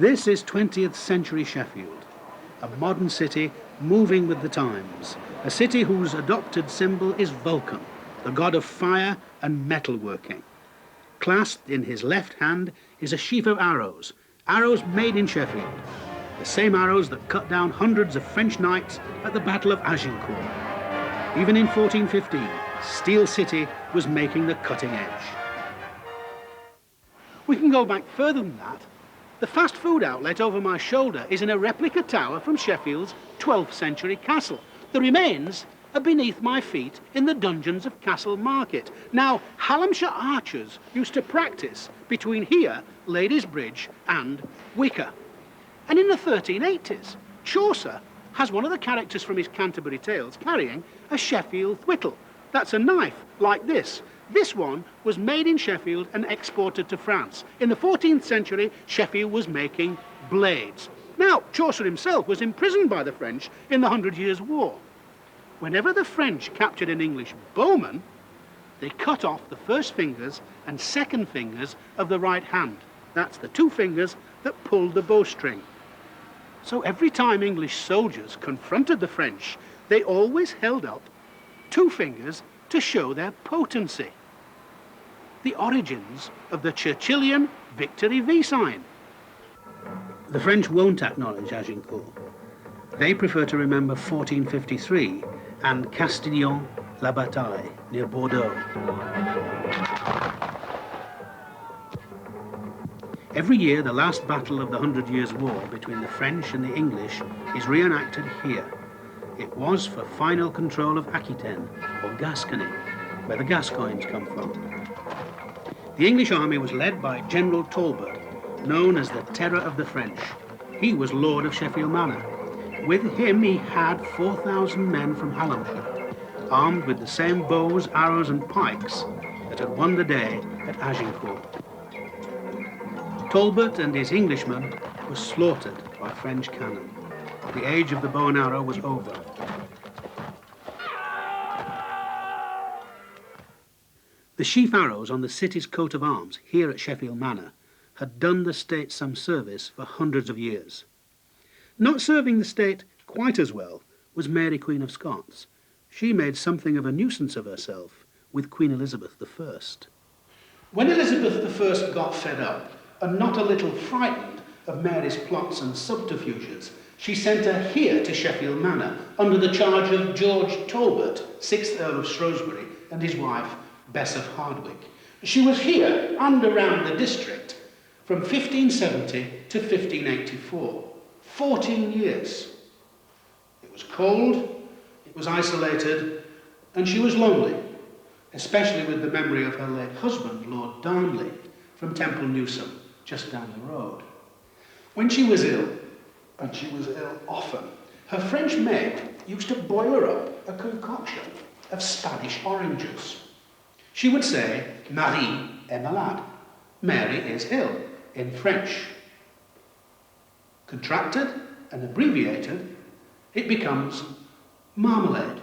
This is 20th century Sheffield, a modern city moving with the times, a city whose adopted symbol is Vulcan, the god of fire and metalworking. Clasped in his left hand is a sheaf of arrows, arrows made in Sheffield, the same arrows that cut down hundreds of French knights at the Battle of Agincourt. Even in 1415, Steel City was making the cutting edge. We can go back further than that. The fast food outlet over my shoulder is in a replica tower from Sheffield's 12th century castle. The remains are beneath my feet in the dungeons of Castle Market. Now, Hallamshire archers used to practice between here, Ladies Bridge, and Wicker. And in the 1380s, Chaucer has one of the characters from his Canterbury Tales carrying a Sheffield thwittle. That's a knife like this. This one was made in Sheffield and exported to France. In the 14th century, Sheffield was making blades. Now, Chaucer himself was imprisoned by the French in the 100 Years' War. Whenever the French captured an English bowman, they cut off the first fingers and second fingers of the right hand. That's the two fingers that pulled the bowstring. So every time English soldiers confronted the French, they always held up two fingers to show their potency. The origins of the Churchillian Victory V sign. The French won't acknowledge Agincourt. They prefer to remember 1453 and Castillon-la-Bataille near Bordeaux. Every year, the last battle of the 100 Years' War between the French and the English is reenacted here. It was for final control of Aquitaine, or Gascony, where the Gascoignes come from. The English army was led by General Talbot, known as the Terror of the French. He was Lord of Sheffield Manor. With him, he had 4,000 men from Hallamshire, armed with the same bows, arrows, and pikes that had won the day at Agincourt. Talbot and his Englishmen were slaughtered by French cannon. The age of the bow and arrow was over. The sheaf arrows on the city's coat of arms here at Sheffield Manor had done the state some service for hundreds of years. Not serving the state quite as well was Mary, Queen of Scots. She made something of a nuisance of herself with Queen Elizabeth I. When Elizabeth I got fed up, and not a little frightened of Mary's plots and subterfuges, she sent her here to Sheffield Manor under the charge of George Talbot, 6th Earl of Shrewsbury, and his wife, Bess of Hardwick. She was here and around the district from 1570 to 1584. 14 years. It was cold, it was isolated, and she was lonely, especially with the memory of her late husband, Lord Darnley, from Temple Newsome, just down the road. When she was ill, and she was ill often, her French maid used to boil her up a concoction of Spanish oranges. She would say, Marie est malade. Mary is ill, in French. Contracted and abbreviated, it becomes marmalade.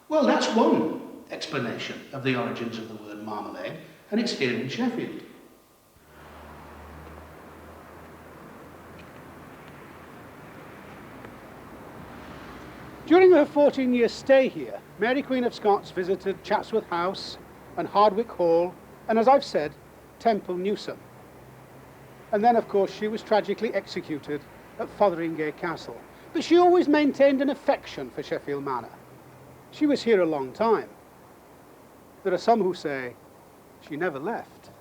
Well, that's one explanation of the origins of the word marmalade, and it's here in Sheffield. During her 14-year stay here, Mary, Queen of Scots visited Chatsworth House and Hardwick Hall, and as I've said, Temple Newsome. And then, of course, she was tragically executed at Fotheringay Castle. But she always maintained an affection for Sheffield Manor. She was here a long time. There are some who say she never left.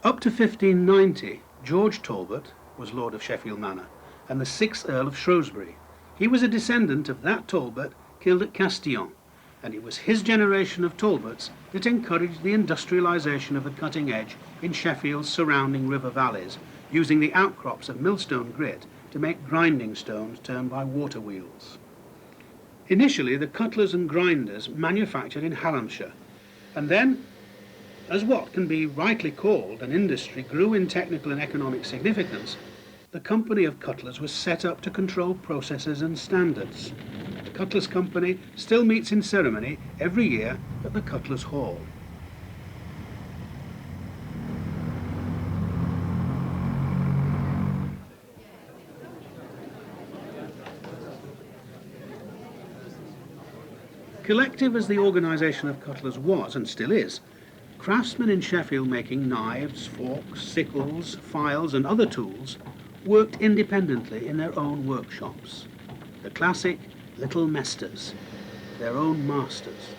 Up to 1590, George Talbot was Lord of Sheffield Manor and the 6th Earl of Shrewsbury. He was a descendant of that Talbot killed at Castillon, and it was his generation of Talbots that encouraged the industrialisation of the cutting edge in Sheffield's surrounding river valleys, using the outcrops of millstone grit to make grinding stones turned by water wheels. Initially, the cutlers and grinders manufactured in Hallamshire, and then As what can be rightly called an industry grew in technical and economic significance, the Company of Cutlers was set up to control processes and standards. The Cutlers Company still meets in ceremony every year at the Cutlers Hall. Collective as the organisation of Cutlers was, and still is, craftsmen in Sheffield making knives, forks, sickles, files and other tools worked independently in their own workshops. The classic little mesters, their own masters.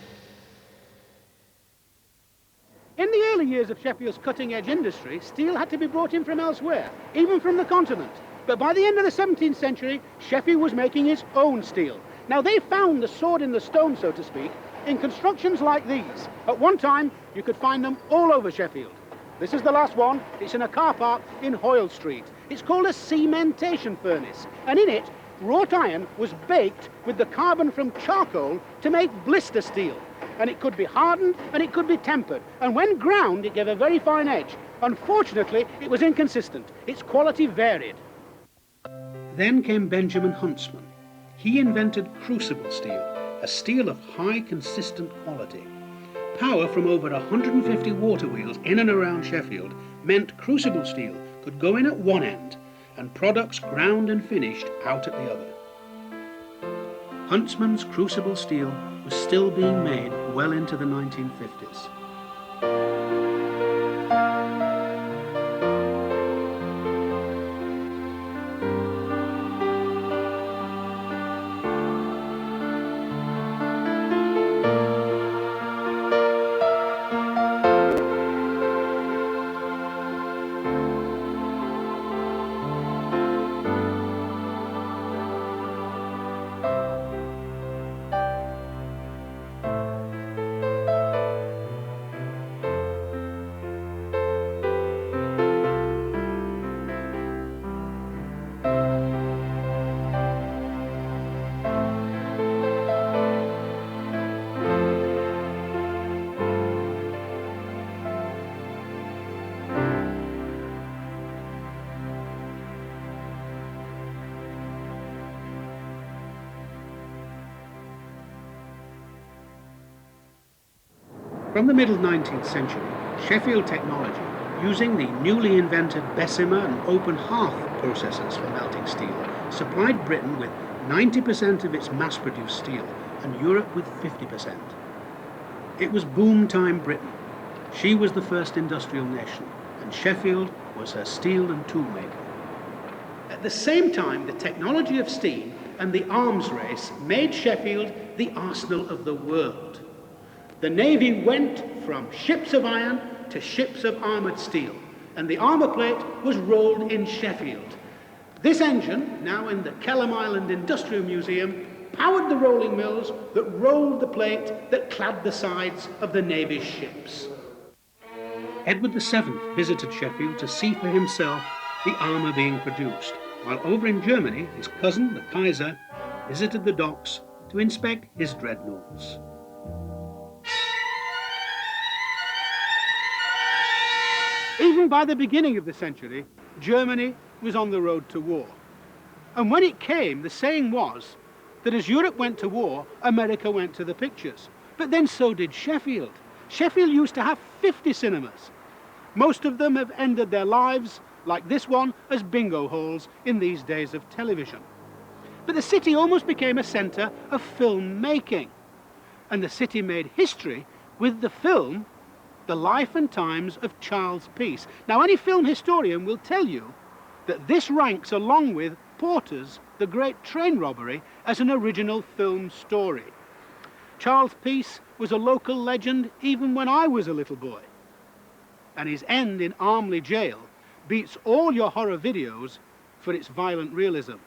In the early years of Sheffield's cutting-edge industry, steel had to be brought in from elsewhere, even from the continent. But by the end of the 17th century, Sheffield was making its own steel. Now, they found the sword in the stone, so to speak, in constructions like these. At one time, you could find them all over Sheffield. This is the last one. It's in a car park in Hoyle Street. It's called a cementation furnace, and in it, wrought iron was baked with the carbon from charcoal to make blister steel. And it could be hardened and it could be tempered. And when ground, it gave a very fine edge. Unfortunately, it was inconsistent. Its quality varied. Then came Benjamin Huntsman. He invented crucible steel, a steel of high, consistent quality. Power from over 150 water wheels in and around Sheffield meant crucible steel could go in at one end and products ground and finished out at the other. Huntsman's crucible steel was still being made well into the 1950s. From the middle 19th century, Sheffield technology, using the newly invented Bessemer and open hearth processes for melting steel, supplied Britain with 90% of its mass-produced steel and Europe with 50%. It was boom time Britain. She was the first industrial nation, and Sheffield was her steel and tool maker. At the same time, the technology of steam and the arms race made Sheffield the arsenal of the world. The Navy went from ships of iron to ships of armoured steel, and the armour plate was rolled in Sheffield. This engine, now in the Kelham Island Industrial Museum, powered the rolling mills that rolled the plate that clad the sides of the Navy's ships. Edward VII visited Sheffield to see for himself the armour being produced, while over in Germany, his cousin, the Kaiser, visited the docks to inspect his dreadnoughts. Even by the beginning of the century, Germany was on the road to war. And when it came, the saying was that as Europe went to war, America went to the pictures. But then so did Sheffield. Sheffield used to have 50 cinemas. Most of them have ended their lives, like this one, as bingo halls in these days of television. But the city almost became a centre of film making. And the city made history with the film The Life and Times of Charles Peace. Now, any film historian will tell you that this ranks along with Porter's The Great Train Robbery as an original film story. Charles Peace was a local legend even when I was a little boy. And his end in Armley Jail beats all your horror videos for its violent realism.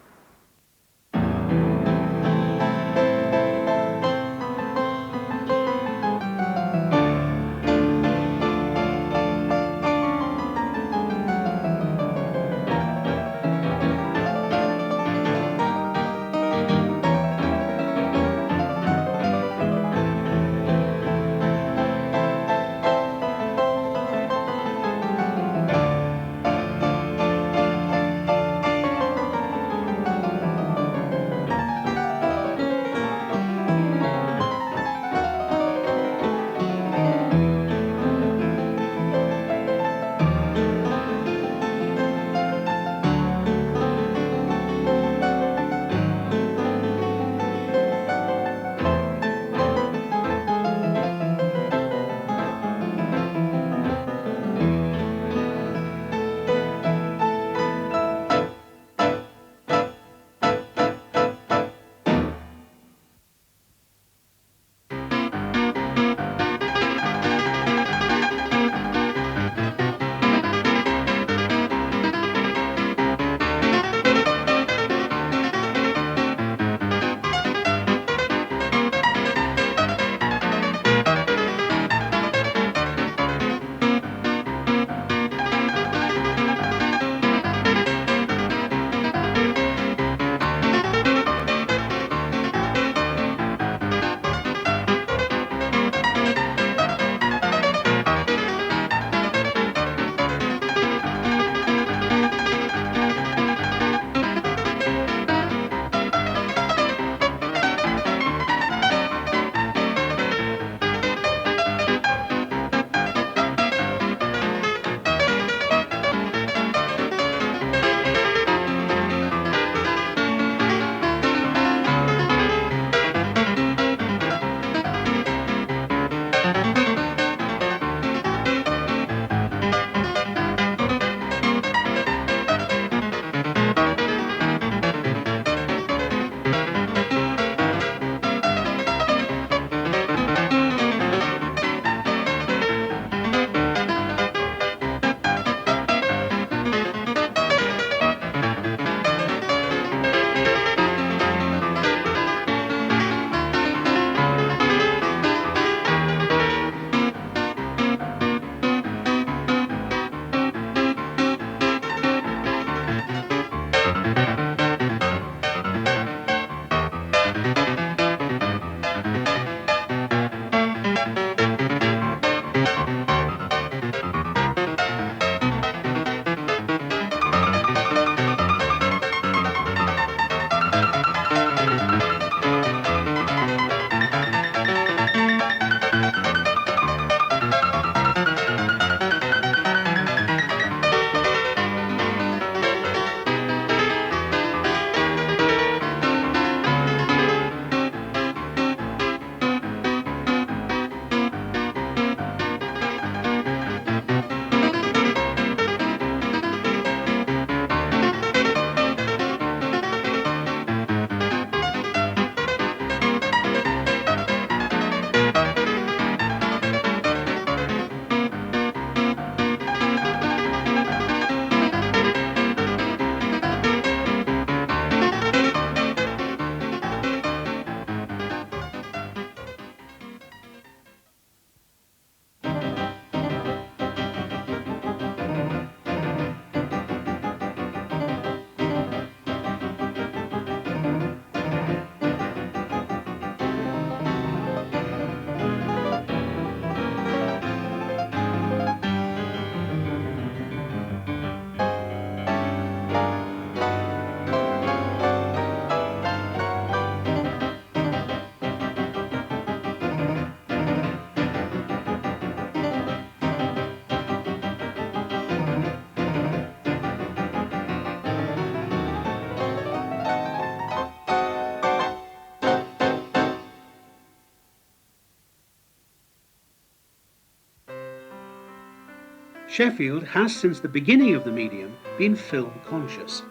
Sheffield has, since the beginning of the medium, been film conscious.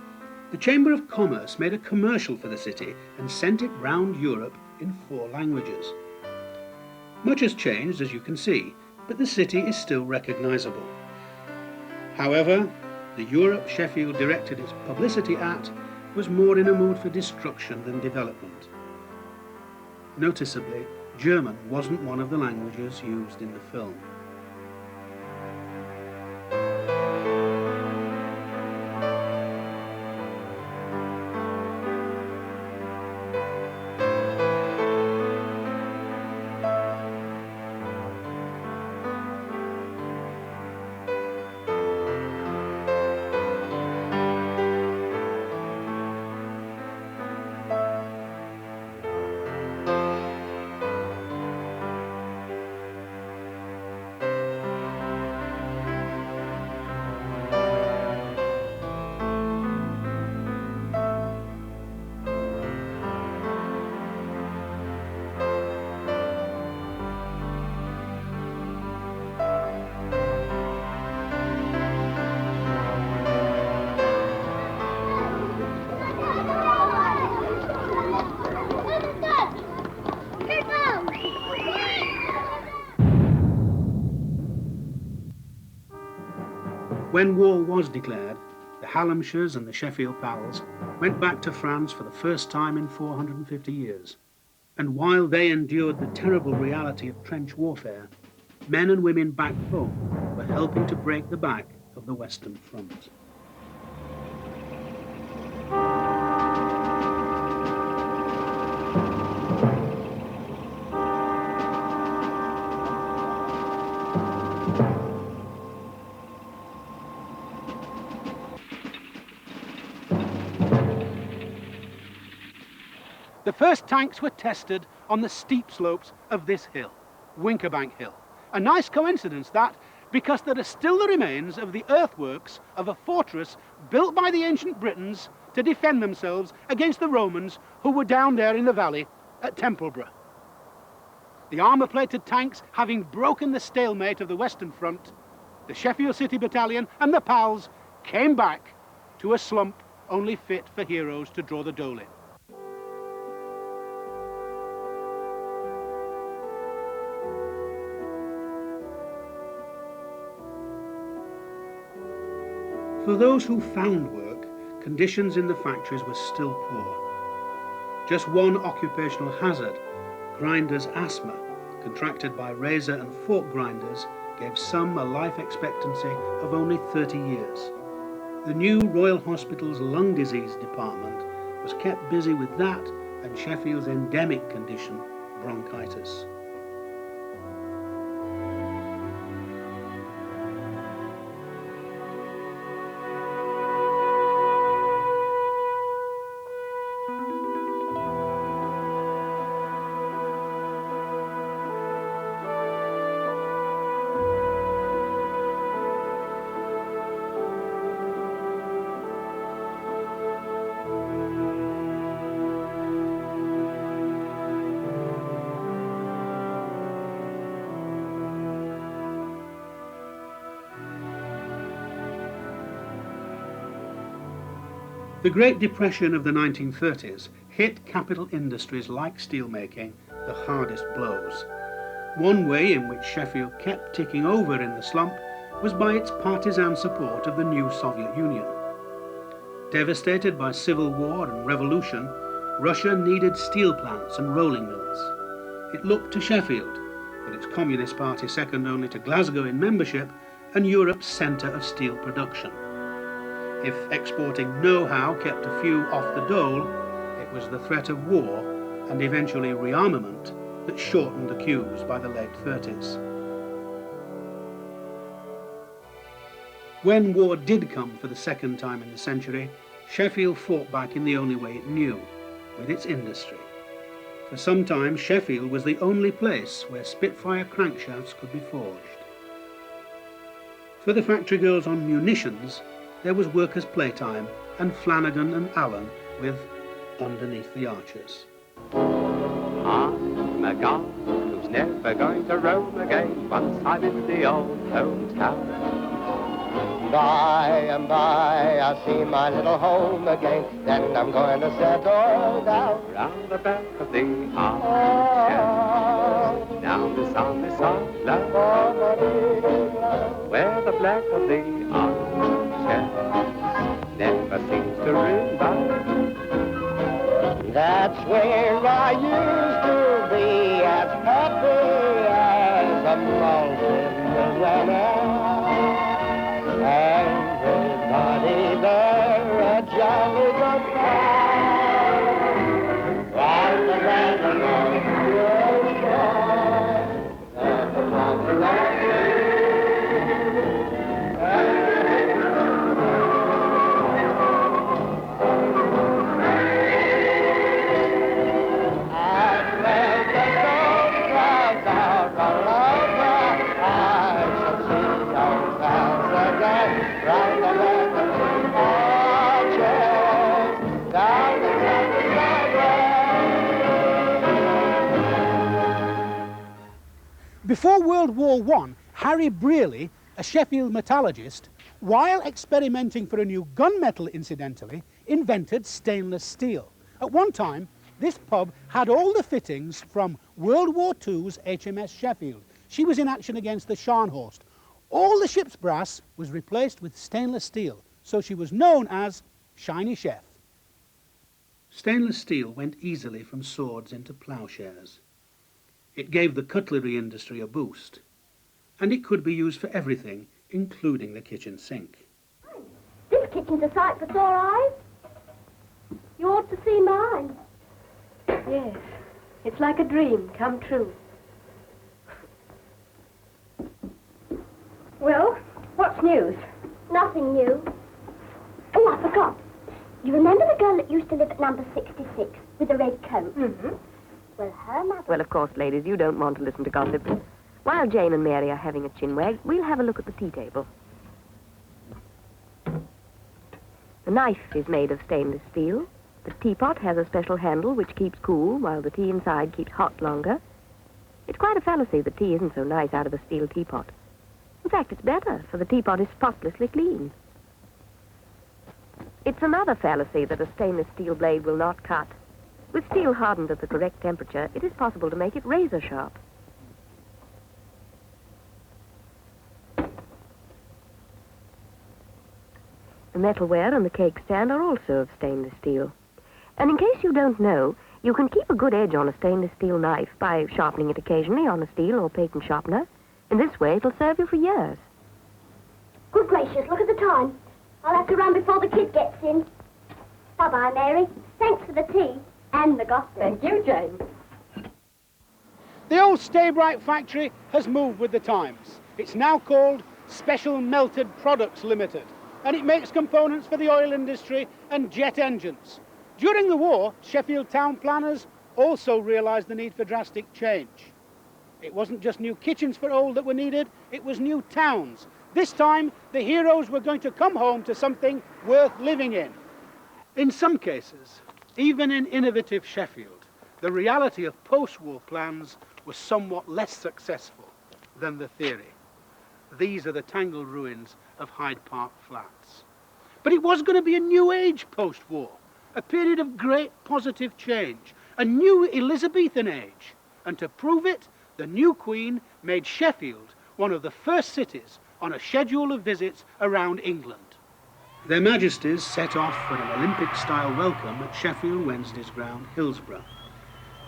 The Chamber of Commerce made a commercial for the city and sent it round Europe in 4 languages. Much has changed, as you can see, but the city is still recognisable. However, the Europe Sheffield directed its publicity at was more in a mood for destruction than development. Noticeably, German wasn't one of the languages used in the film. When war was declared, the Hallamshires and the Sheffield Pals went back to France for the first time in 450 years. And while they endured the terrible reality of trench warfare, men and women back home were helping to break the back of the Western Front. The first tanks were tested on the steep slopes of this hill, Winkerbank Hill. A nice coincidence that, because there are still the remains of the earthworks of a fortress built by the ancient Britons to defend themselves against the Romans who were down there in the valley at Templeborough. The armour-plated tanks having broken the stalemate of the Western Front, the Sheffield City Battalion and the Pals came back to a slump only fit for heroes to draw the dole in. For those who found work, conditions in the factories were still poor. Just one occupational hazard, grinders' asthma, contracted by razor and fork grinders, gave some a life expectancy of only 30 years. The new Royal Hospital's lung disease department was kept busy with that and Sheffield's endemic condition, bronchitis. The Great Depression of the 1930s hit capital industries like steelmaking the hardest blows. One way in which Sheffield kept ticking over in the slump was by its partisan support of the new Soviet Union. Devastated by civil war and revolution, Russia needed steel plants and rolling mills. It looked to Sheffield, with its Communist Party second only to Glasgow in membership, and Europe's centre of steel production. If exporting know-how kept a few off the dole, it was the threat of war and eventually rearmament that shortened the queues by the late 30s. When war did come for the second time in the century, Sheffield fought back in the only way it knew, with its industry. For some time, Sheffield was the only place where Spitfire crankshafts could be forged. For the factory girls on munitions, there was workers' playtime and Flanagan and Allen with Underneath the Archers. I'm a guy who's never going to roam again once I'm in the old hometown. by and by I'll see my little home again. Then I'm going to settle down round the back of the armchair, down the sunny side where the black of the armchair never seems to ring by. That's where I used to be as happy as a multi-millionaire. Everybody there a jolly good time. While the weather was Before World War I, Harry Brearley, a Sheffield metallurgist, while experimenting for a new gunmetal incidentally, invented stainless steel. At one time, this pub had all the fittings from World War II's HMS Sheffield. She was in action against the Scharnhorst. All the ship's brass was replaced with stainless steel, so she was known as Shiny Chef. Stainless steel went easily from swords into ploughshares. It gave the cutlery industry a boost, and it could be used for everything, including the kitchen sink. This kitchen's a sight for sore eyes. You ought to see mine. Yes, it's like a dream come true. Well, what's news? Nothing new. Oh, I forgot. You remember the girl that used to live at number 66 with the red coat? Mm-hmm. Well, her mother... Well, of course, ladies, you don't want to listen to gossip. While Jane and Mary are having a chinwag, we'll have a look at the tea table. The knife is made of stainless steel. The teapot has a special handle which keeps cool, while the tea inside keeps hot longer. It's quite a fallacy that tea isn't so nice out of a steel teapot. In fact, it's better, for the teapot is spotlessly clean. It's another fallacy that a stainless steel blade will not cut. With steel hardened at the correct temperature, it is possible to make it razor sharp. The metalware and the cake stand are also of stainless steel. And in case you don't know, you can keep a good edge on a stainless steel knife by sharpening it occasionally on a steel or patent sharpener. In this way, it'll serve you for years. Good gracious, look at the time. I'll have to run before the kid gets in. Bye-bye, Mary. Thanks for the tea and the gossip. Thank you, Jane. The old Staybright factory has moved with the times. It's now called Special Melted Products Limited, and it makes components for the oil industry and jet engines. During the war, Sheffield town planners also realised the need for drastic change. It wasn't just new kitchens for old that were needed, it was new towns. This time, the heroes were going to come home to something worth living in. In some cases, even in innovative Sheffield, the reality of post-war plans was somewhat less successful than the theory. These are the tangled ruins of Hyde Park Flats. But it was going to be a new age post-war, a period of great positive change, a new Elizabethan age. And to prove it, the new Queen made Sheffield one of the first cities on a schedule of visits around England. Their Majesties set off for an Olympic-style welcome at Sheffield Wednesday's ground, Hillsborough.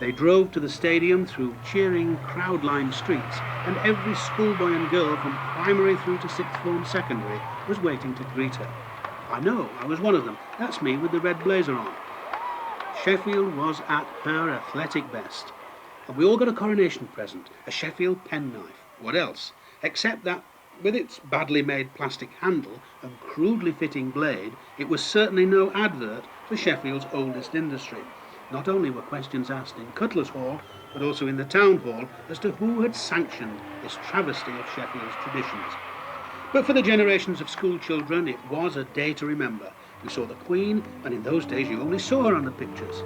They drove to the stadium through cheering, crowd-lined streets, and every schoolboy and girl from primary through to sixth form secondary was waiting to greet her. I know, I was one of them. That's me with the red blazer on. Sheffield was at her athletic best. And we all got a coronation present, a Sheffield penknife. What else? Except that, with its badly made plastic handle and crudely fitting blade, it was certainly no advert for Sheffield's oldest industry. Not only were questions asked in Cutler's Hall, but also in the town hall as to who had sanctioned this travesty of Sheffield's traditions. But for the generations of school children, it was a day to remember. We saw the Queen, and in those days you only saw her on the pictures.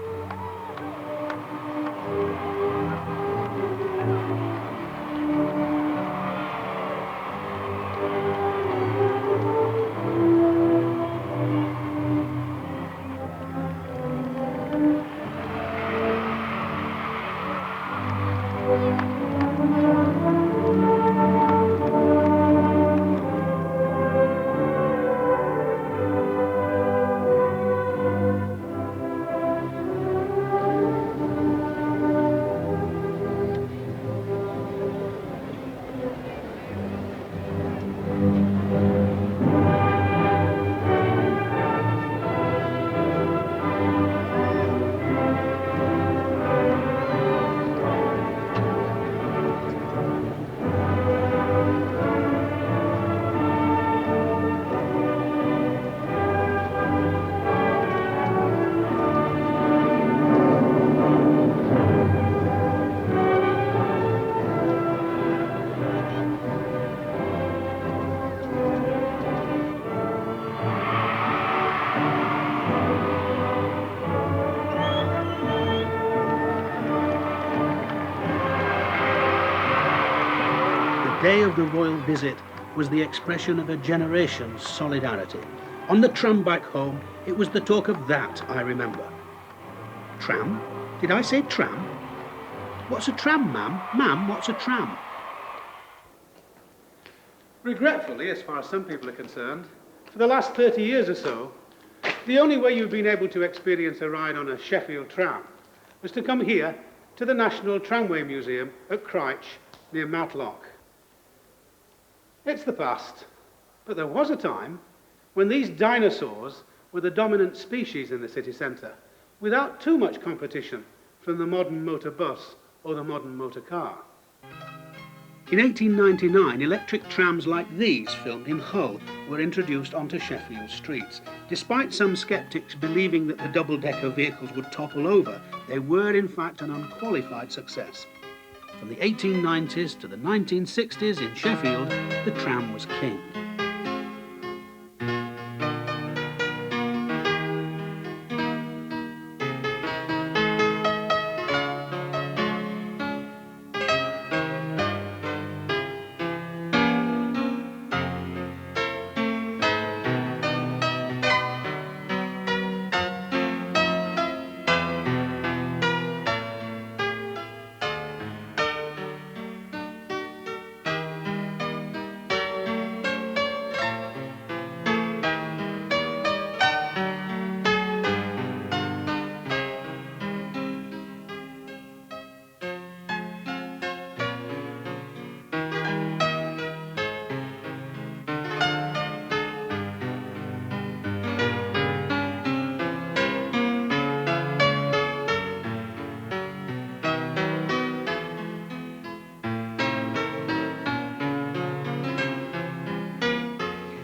The day of the royal visit was the expression of a generation's solidarity. On the tram back home, it was the talk of that I remember. Tram? Did I say tram? What's a tram, ma'am? Ma'am, what's a tram? Regretfully, as far as some people are concerned, for the last 30 years or so, the only way you've been able to experience a ride on a Sheffield tram was to come here to the National Tramway Museum at Crouch, near Matlock. It's the past, but there was a time when these dinosaurs were the dominant species in the city centre, without too much competition from the modern motor bus or the modern motor car. In 1899, electric trams like these, filmed in Hull, were introduced onto Sheffield streets. Despite some sceptics believing that the double-decker vehicles would topple over, they were in fact an unqualified success. From the 1890s to the 1960s in Sheffield, the tram was king.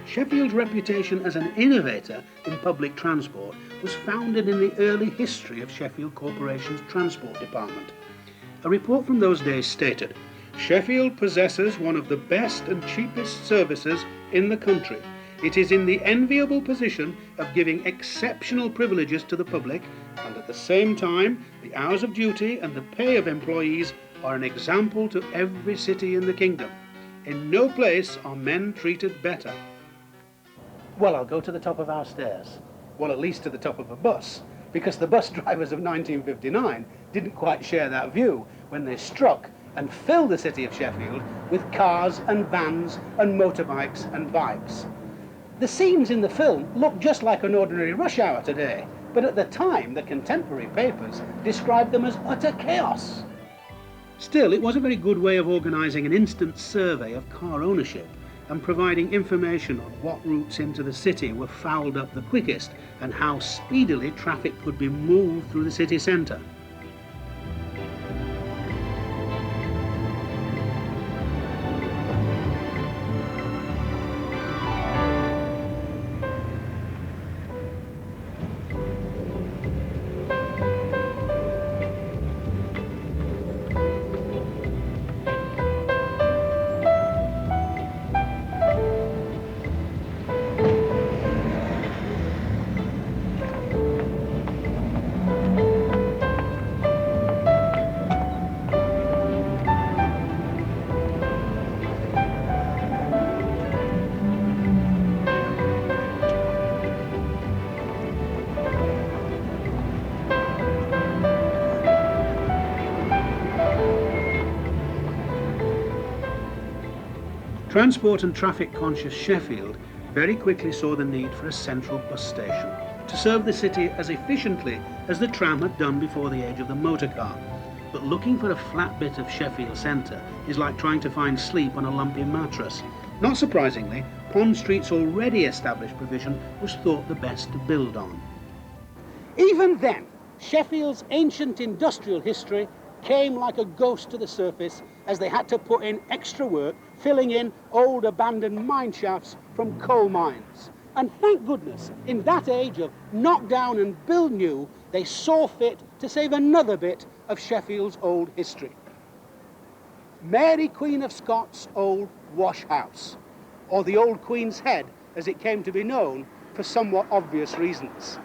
Sheffield's reputation as an innovator in public transport was founded in the early history of Sheffield Corporation's transport department. A report from those days stated, "Sheffield possesses one of the best and cheapest services in the country. It is in the enviable position of giving exceptional privileges to the public, and at the same time, the hours of duty and the pay of employees are an example to every city in the kingdom. In no place are men treated better." Well, I'll go to the top of our stairs. Well, at least to the top of a bus, because the bus drivers of 1959 didn't quite share that view when they struck and filled the city of Sheffield with cars and vans and motorbikes and bikes. The scenes in the film look just like an ordinary rush hour today, but at the time, the contemporary papers described them as utter chaos. Still, it was a very good way of organising an instant survey of car ownership and providing information on what routes into the city were fouled up the quickest and how speedily traffic could be moved through the city centre. Transport and traffic conscious Sheffield very quickly saw the need for a central bus station to serve the city as efficiently as the tram had done before the age of the motor car. But looking for a flat bit of Sheffield centre is like trying to find sleep on a lumpy mattress. Not surprisingly, Pond Street's already established provision was thought the best to build on. Even then, Sheffield's ancient industrial history came like a ghost to the surface as they had to put in extra work filling in old abandoned mine shafts from coal mines. And thank goodness, in that age of knock down and build new, they saw fit to save another bit of Sheffield's old history. Mary Queen of Scots' old wash house, or the old Queen's Head as it came to be known for somewhat obvious reasons.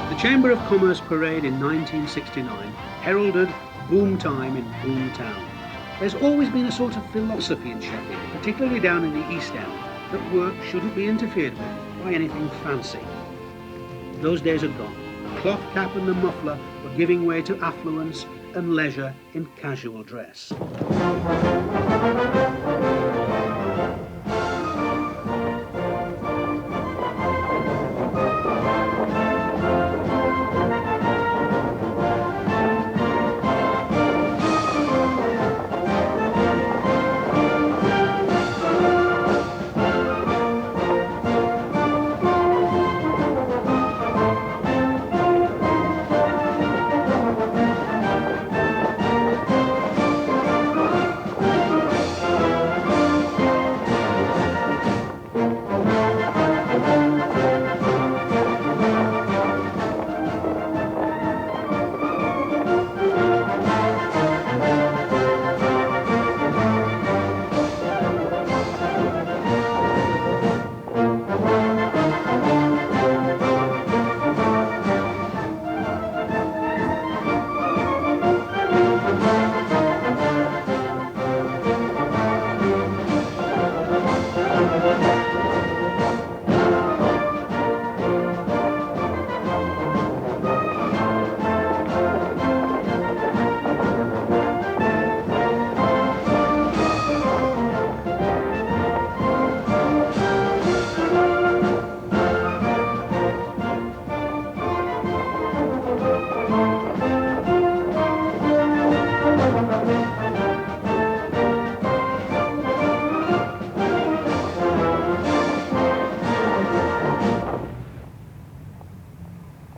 The Chamber of Commerce parade in 1969 heralded boom time in boom town. There's always been a sort of philosophy in Sheffield, particularly down in the East End, that work shouldn't be interfered with by anything fancy. Those days are gone. The cloth cap and the muffler were giving way to affluence and leisure in casual dress.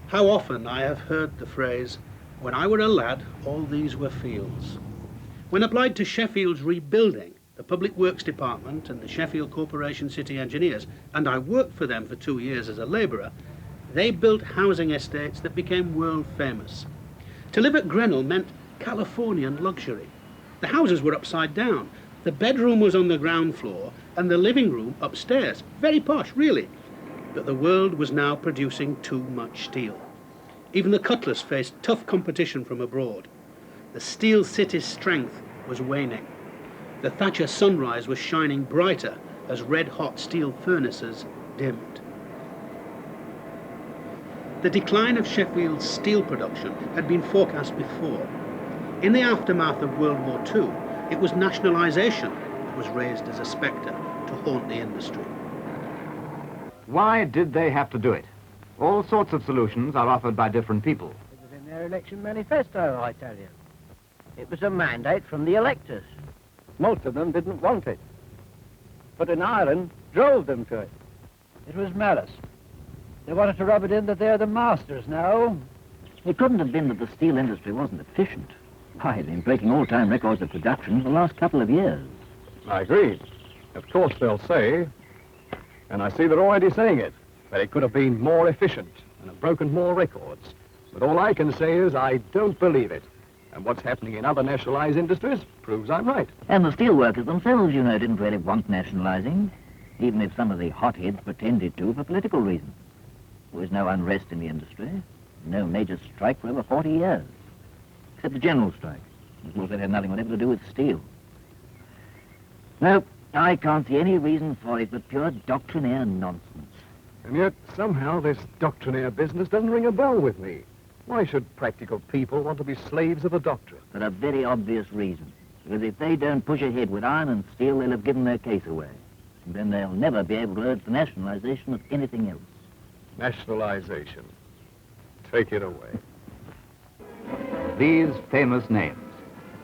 How often I have heard the phrase, "When I were a lad, all these were fields." When applied to Sheffield's rebuilding, the Public Works Department and the Sheffield Corporation City Engineers, and I worked for them for 2 years as a labourer, they built housing estates that became world famous. To live at Grenell meant Californian luxury. The houses were upside down. The bedroom was on the ground floor and the living room upstairs. Very posh, really. But the world was now producing too much steel. Even the Cutlers faced tough competition from abroad. The steel city's strength was waning. The Thatcher sunrise was shining brighter as red-hot steel furnaces dimmed. The decline of Sheffield's steel production had been forecast before. In the aftermath of World War II, it was nationalisation that was raised as a spectre to haunt the industry. Why did they have to do it? All sorts of solutions are offered by different people. It was in their election manifesto, I tell you. It was a mandate from the electors. Most of them didn't want it. But in Ireland, drove them to it. It was malice. They wanted to rub it in that they're the masters now. It couldn't have been that the steel industry wasn't efficient. Why, they've been breaking all-time records of production for the last couple of years. I agree. Of course they'll say, and I see they're already saying it, that it could have been more efficient and have broken more records. But all I can say is I don't believe it. And what's happening in other nationalised industries proves I'm right. And the steelworkers themselves, you know, didn't really want nationalising, even if some of the hotheads pretended to for political reasons. There was no unrest in the industry, no major strike for over 40 years, except the general strike. Of course, that had nothing whatever to do with steel. No, I can't see any reason for it but pure doctrinaire nonsense. And yet, somehow, this doctrinaire business doesn't ring a bell with me. Why should practical people want to be slaves of a doctrine? For a very obvious reason. Because if they don't push ahead with iron and steel, they'll have given their case away. And then they'll never be able to urge the nationalisation of anything else. Nationalisation. Take it away. These famous names.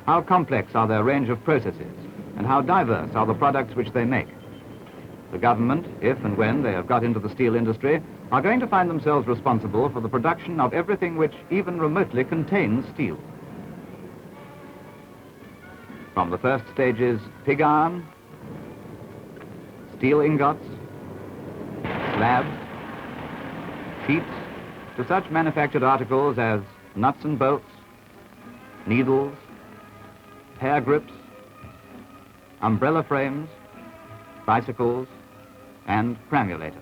How complex are their range of processes, and how diverse are the products which they make. The government, if and when they have got into the steel industry, are going to find themselves responsible for the production of everything which even remotely contains steel. From the first stages, pig iron, steel ingots, slabs, sheets, to such manufactured articles as nuts and bolts, needles, hair grips, umbrella frames, bicycles, and pramulators.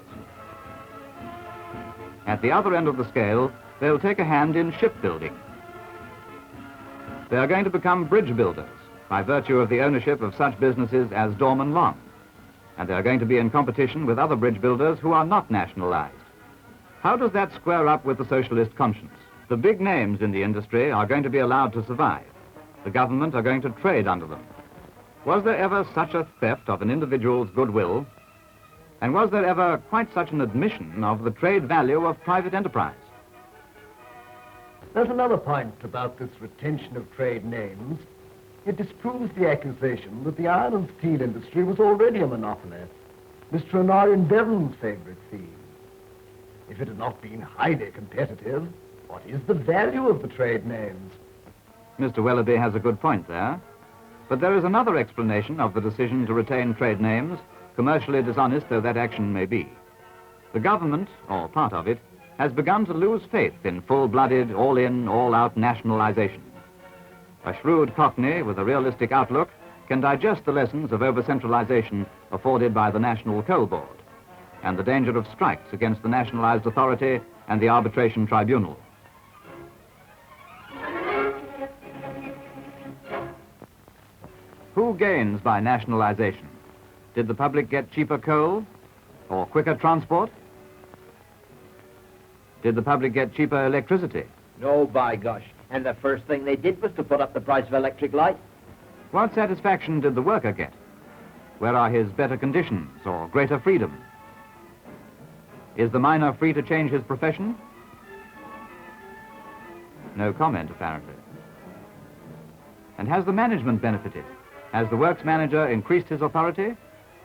At the other end of the scale, they'll take a hand in shipbuilding. They are going to become bridge builders by virtue of the ownership of such businesses as Dorman Long, and they are going to be in competition with other bridge builders who are not nationalized. How does that square up with the socialist conscience? The big names in the industry are going to be allowed to survive. The government are going to trade under them. Was there ever such a theft of an individual's goodwill? And was there ever quite such an admission of the trade value of private enterprise? There's another point about this retention of trade names. It disproves the accusation that the iron and steel industry was already a monopoly, Mr. Honorian Bevan's favourite theme. If it had not been highly competitive, what is the value of the trade names? Mr. Wellaby has a good point there. But there is another explanation of the decision to retain trade names, commercially dishonest though that action may be. The government, or part of it, has begun to lose faith in full-blooded, all-in, all-out nationalization. A shrewd Cockney with a realistic outlook can digest the lessons of over-centralization afforded by the National Coal Board and the danger of strikes against the nationalized authority and the arbitration tribunal. Who gains by nationalization? Did the public get cheaper coal or quicker transport? Did the public get cheaper electricity? No, by gosh. And the first thing they did was to put up the price of electric light. What satisfaction did the worker get? Where are his better conditions or greater freedom? Is the miner free to change his profession? No comment, apparently. And has the management benefited? Has the works manager increased his authority?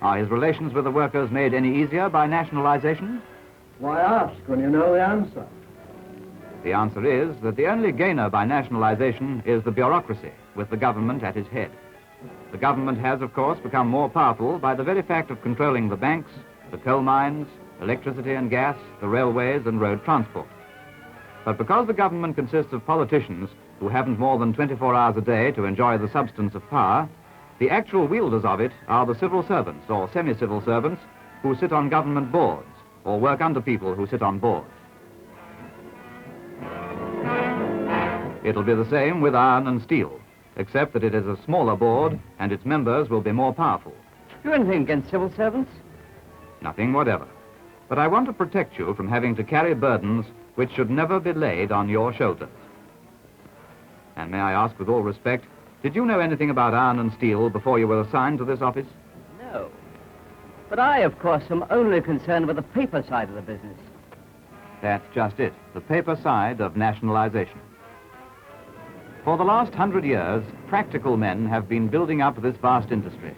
Are his relations with the workers made any easier by nationalization? Why ask when you know the answer? The answer is that the only gainer by nationalization is the bureaucracy, with the government at its head. The government has, of course, become more powerful by the very fact of controlling the banks, the coal mines, electricity and gas, the railways and road transport. But because the government consists of politicians who haven't more than 24 hours a day to enjoy the substance of power, the actual wielders of it are the civil servants or semi-civil servants who sit on government boards or work under people who sit on boards. It'll be the same with iron and steel. except that it is a smaller board and its members will be more powerful. You anything against civil servants? Nothing whatever. But I want to protect you from having to carry burdens which should never be laid on your shoulders. And may I ask with all respect, did you know anything about iron and steel before you were assigned to this office? No. But I, of course, am only concerned with the paper side of the business. That's just it, the paper side of nationalization. For the last 100 years, practical men have been building up this vast industry.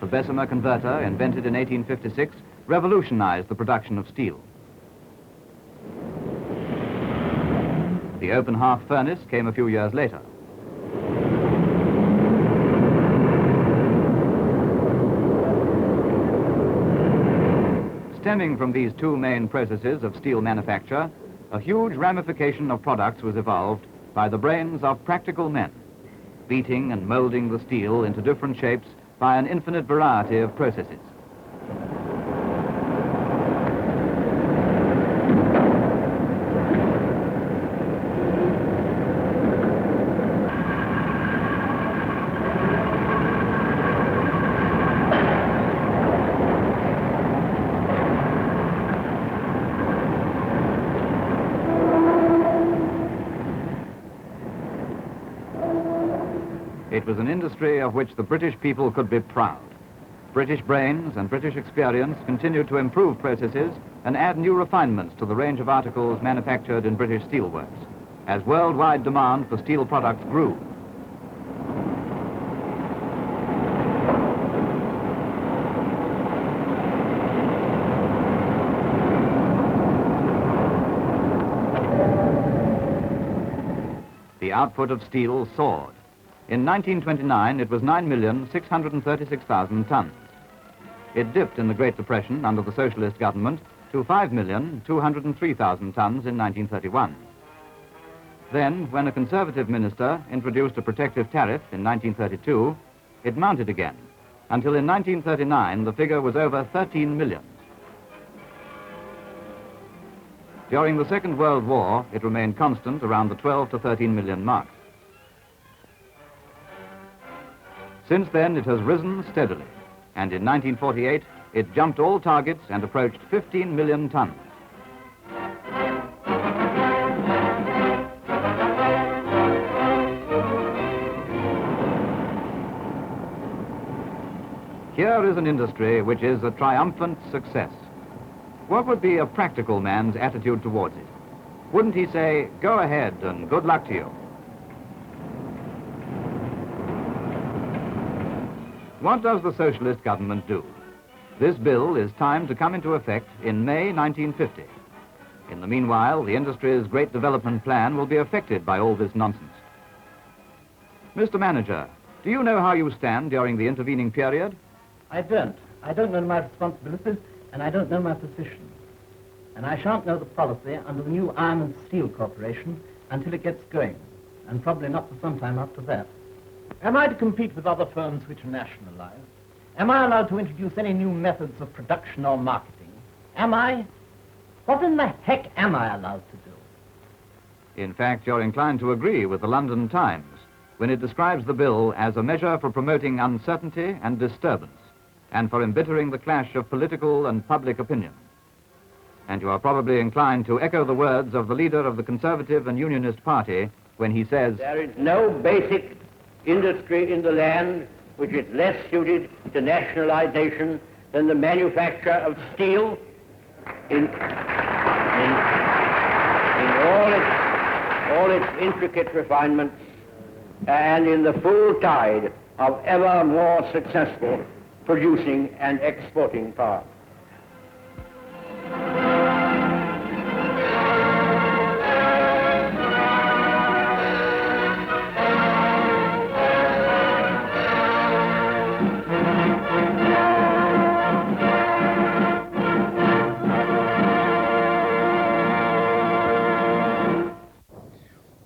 The Bessemer converter, invented in 1856, revolutionized the production of steel. The open hearth furnace came a few years later. Stemming from these two main processes of steel manufacture, a huge ramification of products was evolved by the brains of practical men, beating and molding the steel into different shapes by an infinite variety of processes. It was an industry of which the British people could be proud. British brains and British experience continued to improve processes and add new refinements to the range of articles manufactured in British steelworks, as worldwide demand for steel products grew. The output of steel soared. In 1929, it was 9,636,000 tons. It dipped in the Great Depression under the socialist government to 5,203,000 tons in 1931. Then, when a conservative minister introduced a protective tariff in 1932, it mounted again, until in 1939 the figure was over 13 million. During the Second World War, it remained constant around the 12 to 13 million mark. Since then, it has risen steadily, and in 1948, it jumped all targets and approached 15 million tons. Here is an industry which is a triumphant success. What would be a practical man's attitude towards it? Wouldn't he say, go ahead and good luck to you? What does the socialist government do? This bill is timed to come into effect in May 1950. In the meanwhile, the industry's great development plan will be affected by all this nonsense. Mr. Manager, do you know how you stand during the intervening period? I don't. I don't know my responsibilities, and I don't know my position. And I shan't know the policy under the new Iron and Steel Corporation until it gets going, and probably not for some time after that. Am I to compete with other firms which are nationalized? Am I allowed to introduce any new methods of production or marketing? Am I? What in the heck am I allowed to do? In fact, you're inclined to agree with the London Times when it describes the bill as a measure for promoting uncertainty and disturbance, and for embittering the clash of political and public opinion. And you are probably inclined to echo the words of the leader of the Conservative and Unionist Party when he says, there is no basic industry in the land which is less suited to nationalization than the manufacture of steel in all its intricate refinements and in the full tide of ever more successful producing and exporting power.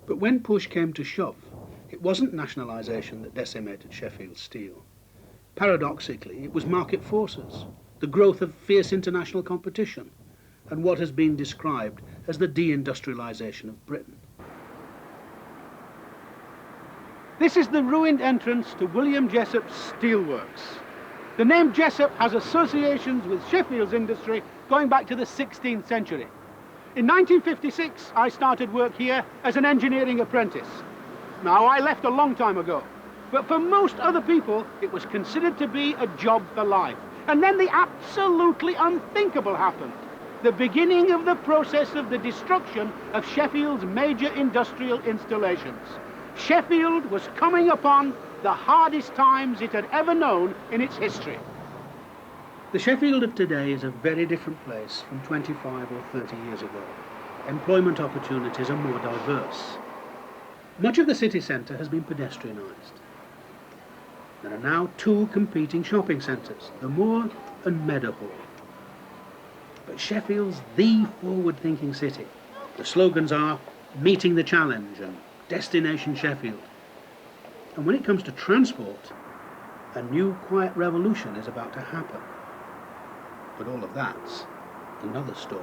But when push came to shove, it wasn't nationalisation that decimated Sheffield Steel. Paradoxically, it was market forces, the growth of fierce international competition, and what has been described as the deindustrialisation of Britain. This is the ruined entrance to William Jessop's steelworks. The name Jessop has associations with Sheffield's industry going back to the 16th century. In 1956, I started work here as an engineering apprentice. Now, I left a long time ago, but for most other people, it was considered to be a job for life. And then the absolutely unthinkable happened. The beginning of the process of the destruction of Sheffield's major industrial installations. Sheffield was coming upon the hardest times it had ever known in its history. The Sheffield of today is a very different place from 25 or 30 years ago. Employment opportunities are more diverse. Much of the city centre has been pedestrianised. There are now two competing shopping centres, the Moor and Meadowhall. But Sheffield's the forward-thinking city. The slogans are meeting the challenge and destination Sheffield. And when it comes to transport, a new quiet revolution is about to happen. But all of that's another story.